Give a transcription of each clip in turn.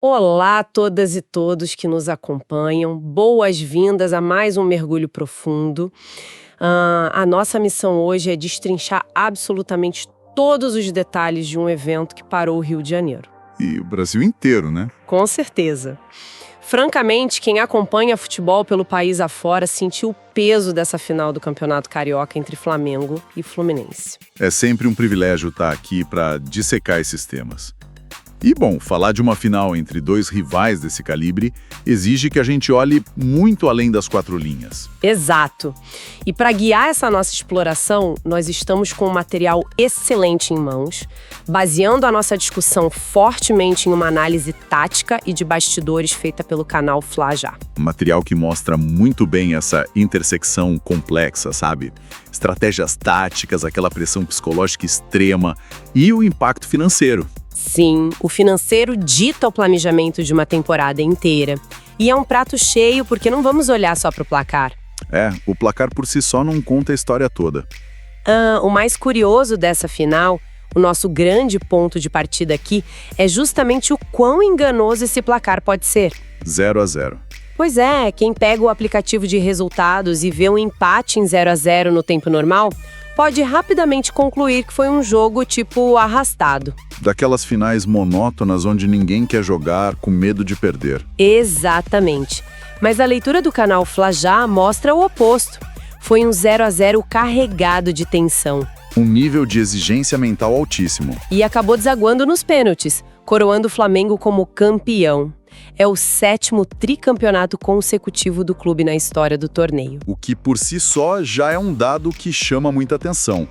Olá a todas e todos que nos acompanham, boas-vindas a mais um mergulho profundo. A nossa missão hoje é destrinchar absolutamente todos os detalhes de um evento que parou o Rio de Janeiro. E o Brasil inteiro, né? Com certeza. Francamente, quem acompanha futebol pelo país afora sentiu o peso dessa final do Campeonato Carioca entre Flamengo e Fluminense. É sempre um privilégio estar aqui para dissecar esses temas. E, bom, falar de uma final entre dois rivais desse calibre exige que a gente olhe muito além das quatro linhas. Exato. E para guiar essa nossa exploração, nós estamos com um material excelente em mãos, baseando a nossa discussão fortemente em uma análise tática e de bastidores feita pelo canal Fla Já. Material que mostra muito bem essa intersecção complexa, sabe? Estratégias táticas, aquela pressão psicológica extrema e o impacto financeiro. Sim, o financeiro dita o planejamento de uma temporada inteira. E é um prato cheio porque não vamos olhar só para o placar. O placar por si só não conta a história toda. O mais curioso dessa final, o nosso grande ponto de partida aqui, é justamente o quão enganoso esse placar pode ser. 0-0. Pois é, quem pega o aplicativo de resultados e vê um empate em 0-0 no tempo normal, pode rapidamente concluir que foi um jogo tipo arrastado. Daquelas finais monótonas onde ninguém quer jogar com medo de perder. Exatamente. Mas a leitura do canal Fla Já mostra o oposto. Foi um 0-0 carregado de tensão. Um nível de exigência mental altíssimo. E acabou desaguando nos pênaltis, coroando o Flamengo como campeão. É o 7º tricampeonato consecutivo do clube na história do torneio. O que por si só já é um dado que chama muita atenção.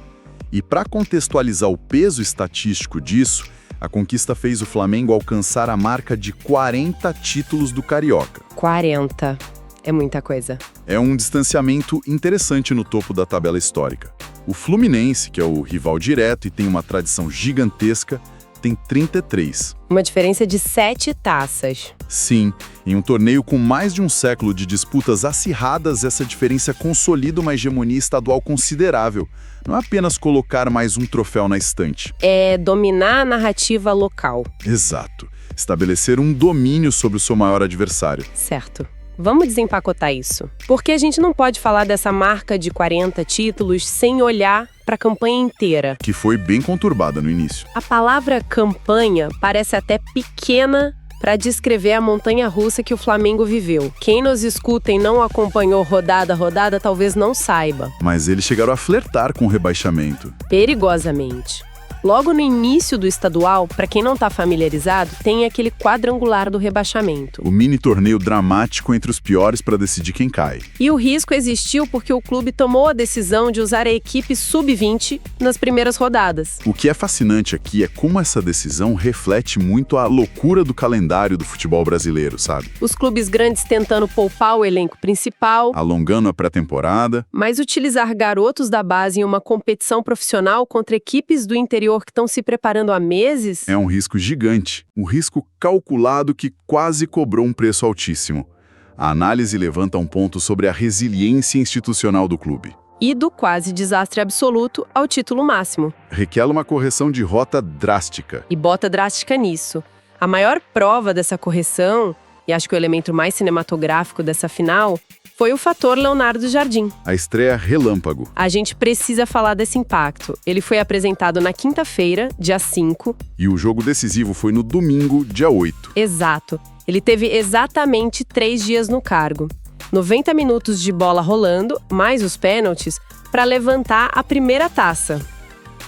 E para contextualizar o peso estatístico disso, a conquista fez o Flamengo alcançar a marca de 40 títulos do Carioca. 40. É muita coisa. É um distanciamento interessante no topo da tabela histórica. O Fluminense, que é o rival direto e tem uma tradição gigantesca, tem 33. Uma diferença de 7 taças. Sim, em um torneio com mais de um século de disputas acirradas, essa diferença consolida uma hegemonia estadual considerável. Não é apenas colocar mais um troféu na estante. É dominar a narrativa local. Exato. Estabelecer um domínio sobre o seu maior adversário. Certo. Vamos desempacotar isso. Porque a gente não pode falar dessa marca de 40 títulos sem olhar para a campanha inteira. Que foi bem conturbada no início. A palavra campanha parece até pequena para descrever a montanha-russa que o Flamengo viveu. Quem nos escuta e não acompanhou rodada a rodada talvez não saiba. Mas eles chegaram a flertar com o rebaixamento. Perigosamente. Logo no início do estadual, para quem não está familiarizado, tem aquele quadrangular do rebaixamento. O mini torneio dramático entre os piores para decidir quem cai. E o risco existiu porque o clube tomou a decisão de usar a equipe sub-20 nas primeiras rodadas. O que é fascinante aqui é como essa decisão reflete muito a loucura do calendário do futebol brasileiro, sabe? Os clubes grandes tentando poupar o elenco principal, alongando a pré-temporada, mas utilizar garotos da base em uma competição profissional contra equipes do interior que estão se preparando há meses? É um risco gigante, um risco calculado que quase cobrou um preço altíssimo. A análise levanta um ponto sobre a resiliência institucional do clube. E do quase desastre absoluto ao título máximo. Requer uma correção de rota drástica. E bota drástica nisso. A maior prova dessa correção, e acho que o elemento mais cinematográfico dessa final, foi o fator Leonardo Jardim. A estreia relâmpago. A gente precisa falar desse impacto. Ele foi apresentado na quinta-feira, dia 5. E o jogo decisivo foi no domingo, dia 8. Exato. Ele teve exatamente 3 dias no cargo. 90 minutos de bola rolando, mais os pênaltis, para levantar a primeira taça.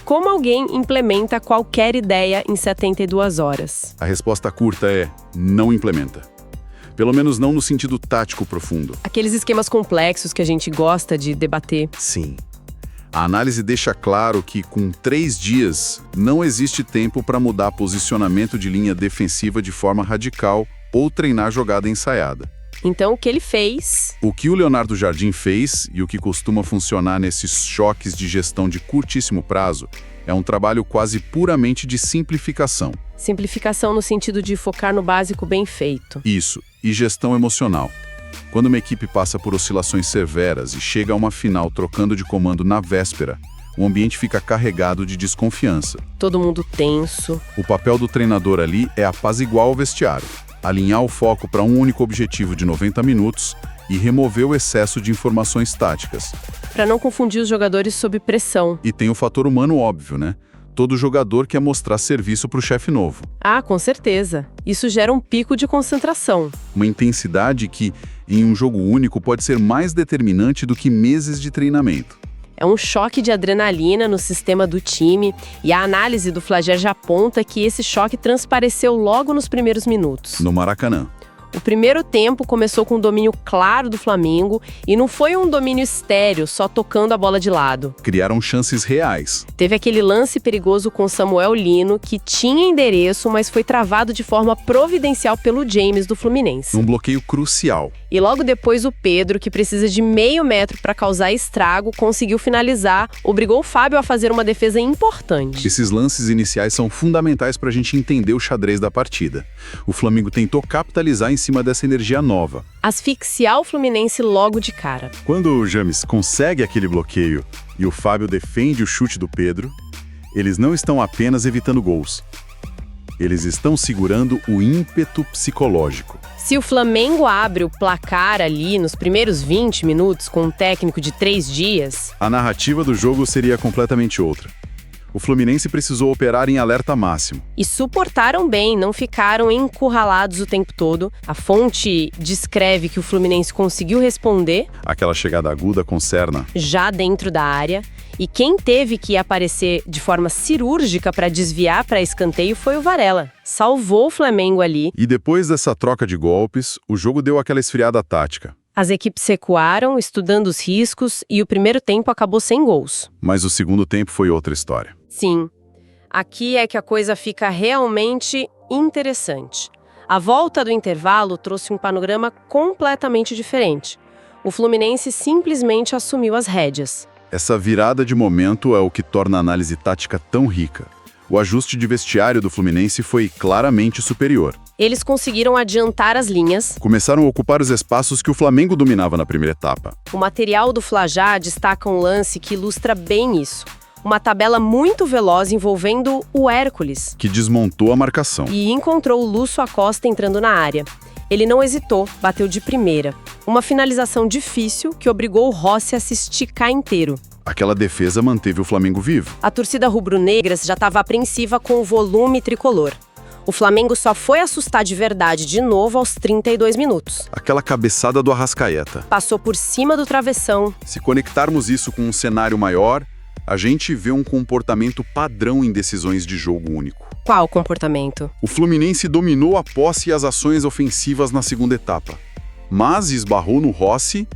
Como alguém implementa qualquer ideia em 72 horas? A resposta curta é: não implementa. Pelo menos não no sentido tático profundo. Aqueles esquemas complexos que a gente gosta de debater. Sim. A análise deixa claro que, com 3 dias, não existe tempo para mudar posicionamento de linha defensiva de forma radical ou treinar jogada ensaiada. Então, o que ele fez? O que o Leonardo Jardim fez, e o que costuma funcionar nesses choques de gestão de curtíssimo prazo, é um trabalho quase puramente de simplificação. Simplificação no sentido de focar no básico bem feito. Isso, e gestão emocional. Quando uma equipe passa por oscilações severas e chega a uma final trocando de comando na véspera, o ambiente fica carregado de desconfiança. Todo mundo tenso. O papel do treinador ali é apaziguar o vestiário. alinhar o foco para um único objetivo de 90 minutos e remover o excesso de informações táticas. Para não confundir os jogadores sob pressão. E tem o fator humano óbvio, né? Todo jogador quer mostrar serviço para o chefe novo. Ah, com certeza. Isso gera um pico de concentração. Uma intensidade que, em um jogo único, pode ser mais determinante do que meses de treinamento. É um choque de adrenalina no sistema do time e a análise do Flagel já aponta que esse choque transpareceu logo nos primeiros minutos. No Maracanã. O primeiro tempo começou com um domínio claro do Flamengo e não foi um domínio estéril, só tocando a bola de lado. Criaram chances reais. Teve aquele lance perigoso com Samuel Lino, que tinha endereço, mas foi travado de forma providencial pelo James do Fluminense. Um bloqueio crucial. E logo depois o Pedro, que precisa de meio metro para causar estrago, conseguiu finalizar, obrigou o Fábio a fazer uma defesa importante. Esses lances iniciais são fundamentais para a gente entender o xadrez da partida. O Flamengo tentou capitalizar em cima dessa energia nova. Asfixiar o Fluminense logo de cara. Quando o James consegue aquele bloqueio e o Fábio defende o chute do Pedro, eles não estão apenas evitando gols. Eles estão segurando o ímpeto psicológico. Se o Flamengo abre o placar ali nos primeiros 20 minutos com um técnico de 3 dias... A narrativa do jogo seria completamente outra. O Fluminense precisou operar em alerta máximo. E suportaram bem, não ficaram encurralados o tempo todo. A fonte descreve que o Fluminense conseguiu responder. Aquela chegada aguda com Serna. Já dentro da área. E quem teve que aparecer de forma cirúrgica para desviar para escanteio foi o Varela. Salvou o Flamengo ali. E depois dessa troca de golpes, o jogo deu aquela esfriada tática. As equipes recuaram, estudando os riscos, e o primeiro tempo acabou sem gols. Mas o segundo tempo foi outra história. Sim. Aqui é que a coisa fica realmente interessante. A volta do intervalo trouxe um panorama completamente diferente. O Fluminense simplesmente assumiu as rédeas. Essa virada de momento é o que torna a análise tática tão rica. O ajuste de vestiário do Fluminense foi claramente superior. Eles conseguiram adiantar as linhas. Começaram a ocupar os espaços que o Flamengo dominava na primeira etapa. O material do Flajá destaca um lance que ilustra bem isso. Uma tabela muito veloz envolvendo o Hércules, que desmontou a marcação. E encontrou o Lúcio Acosta entrando na área. Ele não hesitou, bateu de primeira. Uma finalização difícil que obrigou o Rossi a se esticar inteiro. Aquela defesa manteve o Flamengo vivo. A torcida rubro-negra já estava apreensiva com o volume tricolor. O Flamengo só foi assustar de verdade de novo aos 32 minutos. Aquela cabeçada do Arrascaeta. Passou por cima do travessão. Se conectarmos isso com um cenário maior, a gente vê um comportamento padrão em decisões de jogo único. Qual comportamento? O Fluminense dominou a posse e as ações ofensivas na segunda etapa, mas esbarrou no Rossi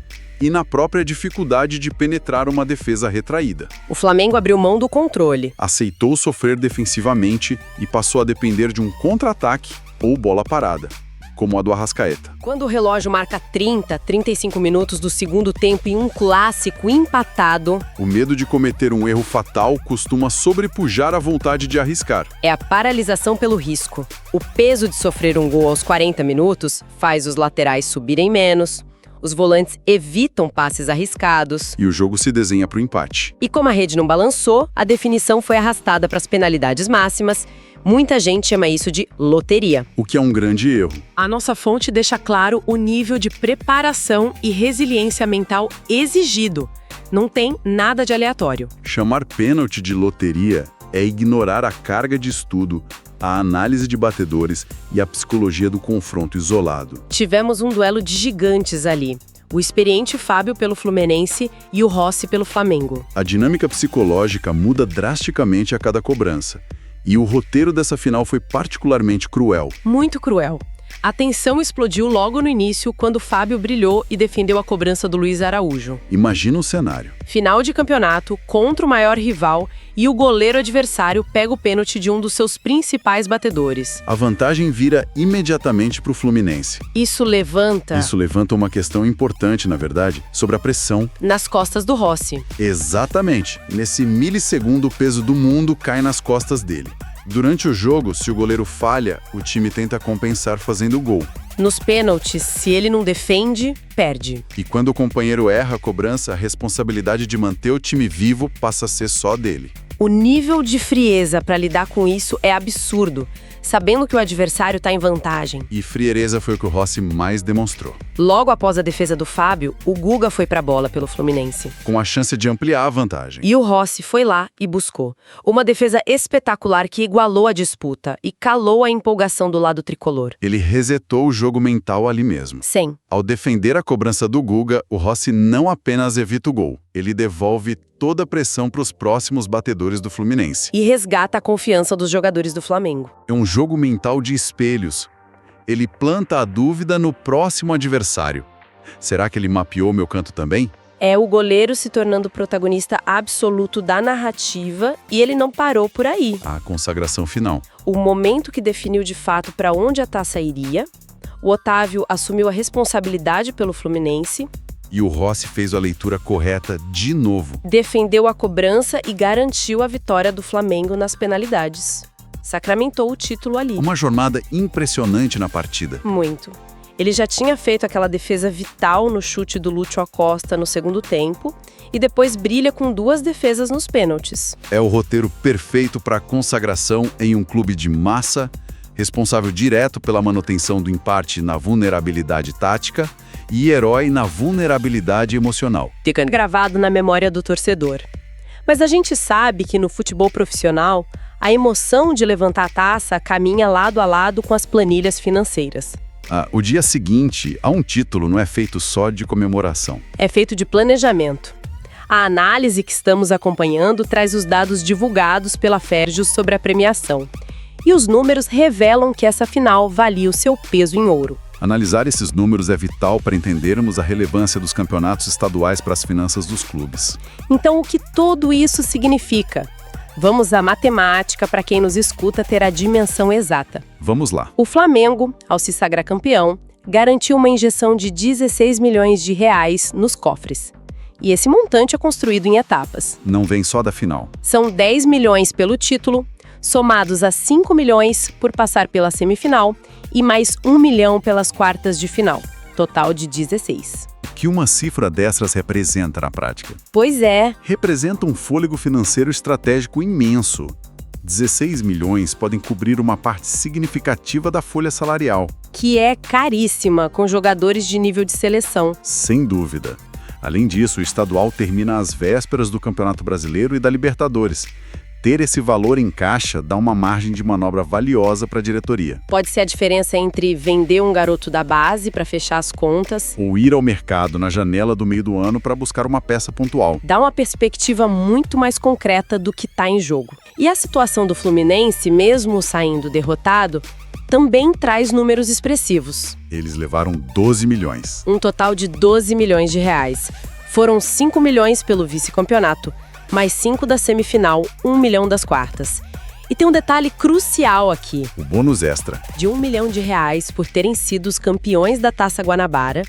e na própria dificuldade de penetrar uma defesa retraída. O Flamengo abriu mão do controle. Aceitou sofrer defensivamente e passou a depender de um contra-ataque ou bola parada, como a do Arrascaeta. Quando o relógio marca 35 minutos do segundo tempo em um clássico empatado... O medo de cometer um erro fatal costuma sobrepujar a vontade de arriscar. É a paralisação pelo risco. O peso de sofrer um gol aos 40 minutos faz os laterais subirem menos, os volantes evitam passes arriscados. E o jogo se desenha para o empate. E como a rede não balançou, a definição foi arrastada para as penalidades máximas. Muita gente chama isso de loteria. O que é um grande erro. A nossa fonte deixa claro o nível de preparação e resiliência mental exigido. Não tem nada de aleatório. Chamar pênalti de loteria é ignorar a carga de estudo, a análise de batedores e a psicologia do confronto isolado. Tivemos um duelo de gigantes ali. O experiente Fábio pelo Fluminense e o Rossi pelo Flamengo. A dinâmica psicológica muda drasticamente a cada cobrança. E o roteiro dessa final foi particularmente cruel. Muito cruel. A tensão explodiu logo no início, quando Fábio brilhou e defendeu a cobrança do Luiz Araújo. Imagina o cenário. Final de campeonato, contra o maior rival, e o goleiro adversário pega o pênalti de um dos seus principais batedores. A vantagem vira imediatamente para o Fluminense. Isso levanta uma questão importante, na verdade, sobre a pressão. Nas costas do Rossi. Exatamente. Nesse milissegundo, o peso do mundo cai nas costas dele. Durante o jogo, se o goleiro falha, o time tenta compensar fazendo o gol. Nos pênaltis, se ele não defende, perde. E quando o companheiro erra a cobrança, a responsabilidade de manter o time vivo passa a ser só dele. O nível de frieza para lidar com isso é absurdo. sabendo que o adversário está em vantagem. E frieza foi o que o Rossi mais demonstrou. Logo após a defesa do Fábio, o Guga foi para a bola pelo Fluminense. Com a chance de ampliar a vantagem. E o Rossi foi lá e buscou. Uma defesa espetacular que igualou a disputa e calou a empolgação do lado tricolor. Ele resetou o jogo mental ali mesmo. Sim. Ao defender a cobrança do Guga, o Rossi não apenas evita o gol, ele devolve toda a pressão para os próximos batedores do Fluminense. E resgata a confiança dos jogadores do Flamengo. É um jogo mental de espelhos. Ele planta a dúvida no próximo adversário. Será que ele mapeou meu canto também? É o goleiro se tornando protagonista absoluto da narrativa e ele não parou por aí. A consagração final. O momento que definiu de fato para onde a taça iria, o Otávio assumiu a responsabilidade pelo Fluminense, E o Rossi fez a leitura correta de novo. defendeu a cobrança e garantiu a vitória do Flamengo nas penalidades. Sacramentou o título ali. Uma jornada impressionante na partida. Muito. Ele já tinha feito aquela defesa vital no chute do Lúcio Acosta no segundo tempo e depois brilha com 2 defesas nos pênaltis. É o roteiro perfeito para a consagração em um clube de massa, responsável direto pela manutenção do empate na vulnerabilidade tática e herói na vulnerabilidade emocional. Fica gravado na memória do torcedor. Mas a gente sabe que no futebol profissional, a emoção de levantar a taça caminha lado a lado com as planilhas financeiras. O dia seguinte a um título não é feito só de comemoração. É feito de planejamento. A análise que estamos acompanhando traz os dados divulgados pela Ferjus sobre a premiação. E os números revelam que essa final valia o seu peso em ouro. Analisar esses números é vital para entendermos a relevância dos campeonatos estaduais para as finanças dos clubes. Então, o que tudo isso significa? Vamos à matemática para quem nos escuta ter a dimensão exata. Vamos lá. O Flamengo, ao se sagrar campeão, garantiu uma injeção de 16 milhões de reais nos cofres. E esse montante é construído em etapas. Não vem só da final. São 10 milhões pelo título, somados a 5 milhões por passar pela semifinal e mais 1 milhão pelas quartas de final, total de 16. O que uma cifra dessas representa na prática? Pois é, Representa um fôlego financeiro estratégico imenso. 16 milhões podem cobrir uma parte significativa da folha salarial. que é caríssima com jogadores de nível de seleção. Sem dúvida. Além disso, o estadual termina às vésperas do Campeonato Brasileiro e da Libertadores. Ter esse valor em caixa dá uma margem de manobra valiosa para a diretoria. Pode ser a diferença entre vender um garoto da base para fechar as contas, Ou ir ao mercado na janela do meio do ano para buscar uma peça pontual. dá uma perspectiva muito mais concreta do que está em jogo. E a situação do Fluminense, mesmo saindo derrotado, também traz números expressivos. Eles levaram 12 milhões. Um total de 12 milhões de reais. Foram 5 milhões pelo vice-campeonato, mais 5 da semifinal, 1 milhão das quartas. E tem um detalhe crucial aqui, O bônus extra. de 1 milhão de reais por terem sido os campeões da Taça Guanabara.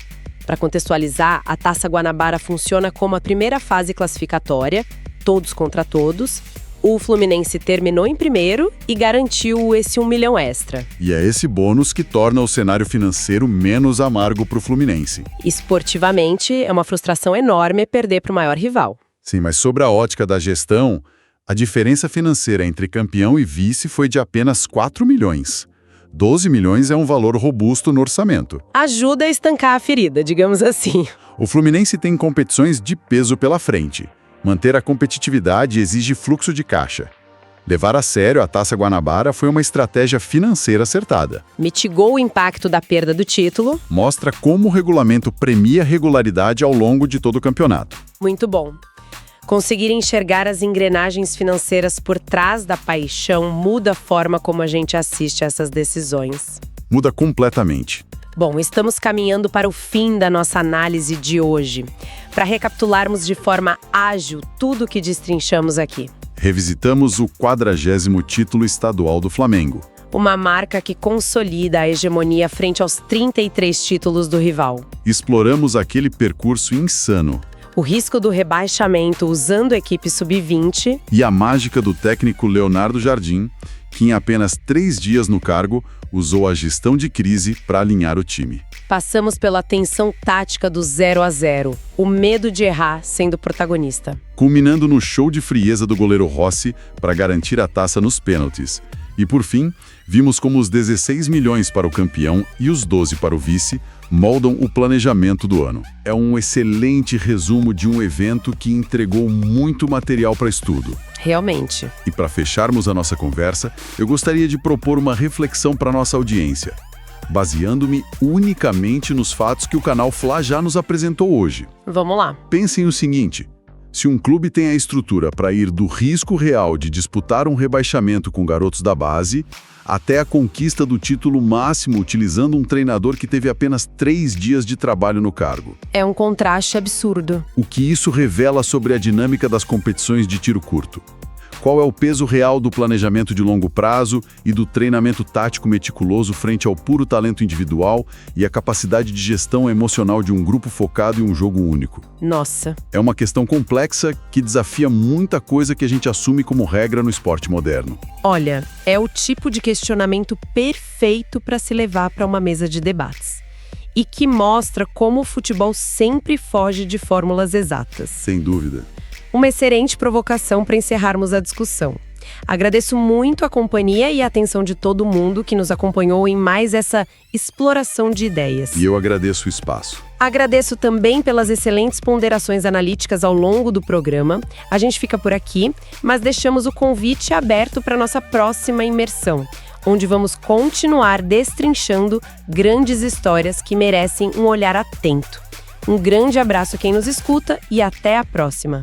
Para contextualizar, a Taça Guanabara funciona como a primeira fase classificatória, todos contra todos. O Fluminense terminou em primeiro e garantiu esse 1 milhão extra. E é esse bônus que torna o cenário financeiro menos amargo para o Fluminense. Esportivamente, é uma frustração enorme perder para o maior rival. Sim, mas sobre a ótica da gestão, a diferença financeira entre campeão e vice foi de apenas 4 milhões. 12 milhões é um valor robusto no orçamento. Ajuda a estancar a ferida, digamos assim. O Fluminense tem competições de peso pela frente. Manter a competitividade exige fluxo de caixa. Levar a sério a Taça Guanabara foi uma estratégia financeira acertada. Mitigou o impacto da perda do título. Mostra como o regulamento premia regularidade ao longo de todo o campeonato. Muito bom. Conseguir enxergar as engrenagens financeiras por trás da paixão muda a forma como a gente assiste a essas decisões. Muda completamente. Bom, estamos caminhando para o fim da nossa análise de hoje. Para recapitularmos de forma ágil tudo o que destrinchamos aqui. Revisitamos o 40º título estadual do Flamengo. Uma marca que consolida a hegemonia frente aos 33 títulos do rival. Exploramos aquele percurso insano O risco do rebaixamento usando a equipe sub-20 e a mágica do técnico Leonardo Jardim, que em apenas 3 dias no cargo usou a gestão de crise para alinhar o time. passamos pela tensão tática do 0 a 0, o medo de errar sendo protagonista. Culminando no show de frieza do goleiro Rossi para garantir a taça nos pênaltis. E por fim, vimos como os 16 milhões para o campeão e os 12 para o vice moldam o planejamento do ano. É um excelente resumo de um evento que entregou muito material para estudo. Realmente. E para fecharmos a nossa conversa, eu gostaria de propor uma reflexão para nossa audiência, baseando-me unicamente nos fatos que o canal Fla já nos apresentou hoje. Vamos lá. Pensem o seguinte: se um clube tem a estrutura para ir do risco real de disputar um rebaixamento com garotos da base, até a conquista do título máximo utilizando um treinador que teve apenas 3 dias de trabalho no cargo. É um contraste absurdo. O que isso revela sobre a dinâmica das competições de tiro curto? Qual é o peso real do planejamento de longo prazo e do treinamento tático meticuloso frente ao puro talento individual e a capacidade de gestão emocional de um grupo focado em um jogo único? Nossa. É uma questão complexa que desafia muita coisa que a gente assume como regra no esporte moderno. Olha, é o tipo de questionamento perfeito para se levar para uma mesa de debates. E que mostra como o futebol sempre foge de fórmulas exatas. Sem dúvida. Uma excelente provocação para encerrarmos a discussão. Agradeço muito a companhia e a atenção de todo mundo que nos acompanhou em mais essa exploração de ideias. E eu agradeço o espaço. Agradeço também pelas excelentes ponderações analíticas ao longo do programa. A gente fica por aqui, mas deixamos o convite aberto para nossa próxima imersão, onde vamos continuar destrinchando grandes histórias que merecem um olhar atento. Um grande abraço a quem nos escuta e até a próxima!